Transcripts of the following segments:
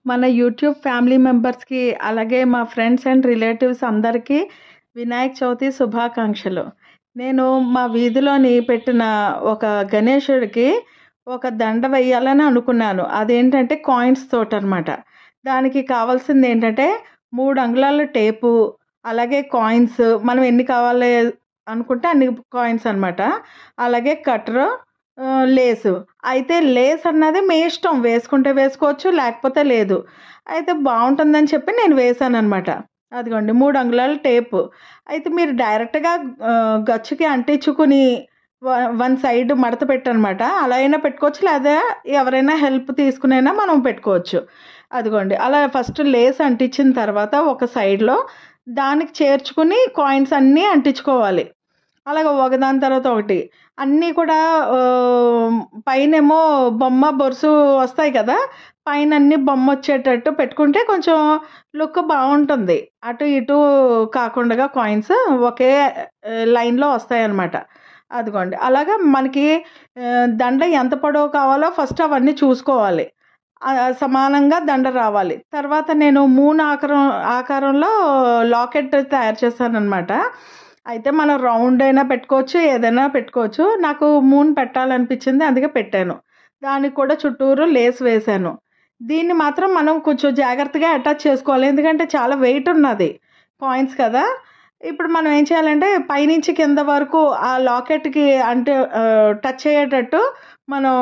మన YouTube family మెంబర్స్‌కి, అలాగే మా ఫ్రెండ్స్ అండ్ రిలేటివ్స్ అందరికీ వినాయక చవితి శుభాకాంక్షలు. నేను మా వీధిలోని పెట్టిన ఒక గణేశుడికి ఒక దండ వేయాలని అనుకున్నాను. అదేంటంటే కాయిన్స్ తోటనమాట. దానికి కావాల్సిందేంటంటే 3 అంగుళాల టేపు, అలాగే కాయిన్స్ మనం ఎన్ని కావాలి అనుకుంటే అన్ని కాయిన్స్ అనమాట. అలాగే కట్టరు, లేసు. అయితే లేస్ అన్నది మీ ఇష్టం. వేసుకుంటే వేసుకోవచ్చు, లేకపోతే లేదు. అయితే బావుంటుందని చెప్పి నేను వేశాననమాట. అదిగోండి 3 అంగుళాల టేపు. అయితే మీరు డైరెక్ట్‌గా గచ్చుకి అంటించుకుని వన్ సైడ్ మడత పెట్టనమాట. అలా అయినా పెట్టుకోవచ్చు, లేదా ఎవరైనా హెల్ప్ తీసుకునైనా మనం పెట్టుకోవచ్చు. అదిగోండి అలా ఫస్ట్ లేస్ అంటించిన తర్వాత ఒక సైడ్‌లో దానికి చేర్చుకుని కాయిన్స్ అన్నీ అంటించుకోవాలి. అలాగ ఒకదాని తర్వాత ఒకటి. అన్నీ కూడా పైనేమో బొమ్మ, బొరుసు వస్తాయి కదా! పైన అన్నీ బొమ్మొచ్చేటట్టు పెట్టుకుంటే కొంచెం లుక్ బావుంటుంది. అటు ఇటు కాకుండగా కాయిన్స్ ఒకే లైన్‌లో వస్తాయన్నమాట. అదిగోండి. అలాగా మనకి దండ ఎంత పొడవు కావాలో ఫస్ట్ అవన్నీ చూసుకోవాలి. సమానంగా దండ రావాలి. తర్వాత నేను మూన్ ఆకారంలో లాకెట్ తయారు చేశాననమాట. అయితే మనం రౌండ్ అయినా పెట్టుకోవచ్చు, ఏదైనా పెట్టుకోవచ్చు. నాకు మూన్ పెట్టాలనిపించింది, అందుకే పెట్టాను. దానికి కూడా చుట్టూరు లేస్ వేశాను. దీన్ని మాత్రం మనం కొంచెం జాగ్రత్తగా అటాచ్ చేసుకోవాలి. ఎందుకంటే చాలా వెయిట్ ఉన్నది. కాయిన్స్ కదా! ఇప్పుడు మనం ఏం చేయాలంటే పైనుంచి కింద వరకు ఆ లాకెట్‌కి అంటే టచ్ అయ్యేటట్టు మనం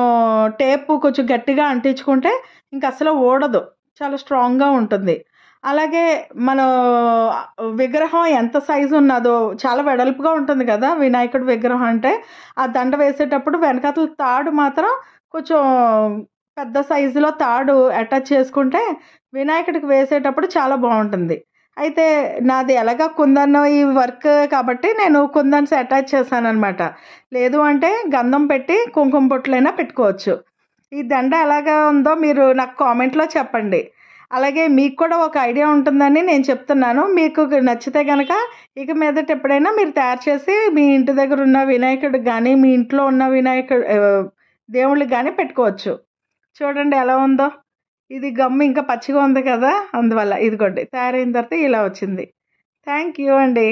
టేపు కొంచెం గట్టిగా అంటించుకుంటే ఇంక అసలు ఊడదు. చాలా స్ట్రాంగ్‌గా ఉంటుంది. అలాగే మనం విగ్రహం ఎంత సైజు ఉన్నదో చాలా వెడల్పుగా ఉంటుంది కదా! వినాయకుడి విగ్రహం అంటే. ఆ దండ వేసేటప్పుడు వెనకాతల తాడు మాత్రం కొంచెం పెద్ద సైజులో తాడు అటాచ్ చేసుకుంటే వినాయకుడికి వేసేటప్పుడు చాలా బావుంటుంది. అయితే నాది ఎలాగా కుందన్ ఈ వర్క్ కాబట్టి నేను కుందన్స్ అటాచ్ చేశాననమాట. లేదు అంటే గంధం పెట్టి కుంకుమ బొట్లైనా పెట్టుకోవచ్చు. ఈ దండ ఎలాగా ఉందో మీరు నాకు కామెంట్‌లో చెప్పండి. అలాగే మీకు కూడా ఒక ఐడియా ఉంటుందని నేను చెప్తున్నాను. మీకు నచ్చితే గనక ఇక మీదట ఎప్పుడైనా మీరు తయారు చేసి మీ ఇంటి దగ్గర ఉన్న వినాయకుడికి గానీ, మీ ఇంట్లో ఉన్న దేవుళ్ళకి గానీ పెట్టుకోవచ్చు. చూడండి ఎలా ఉందో. ఇది గమ్ ఇంకా పచ్చిగా ఉంది కదా! అందువల్ల. ఇదిగోండి తయారైన తర్వాత ఇలా వచ్చింది. థ్యాంక్ యూ అండి.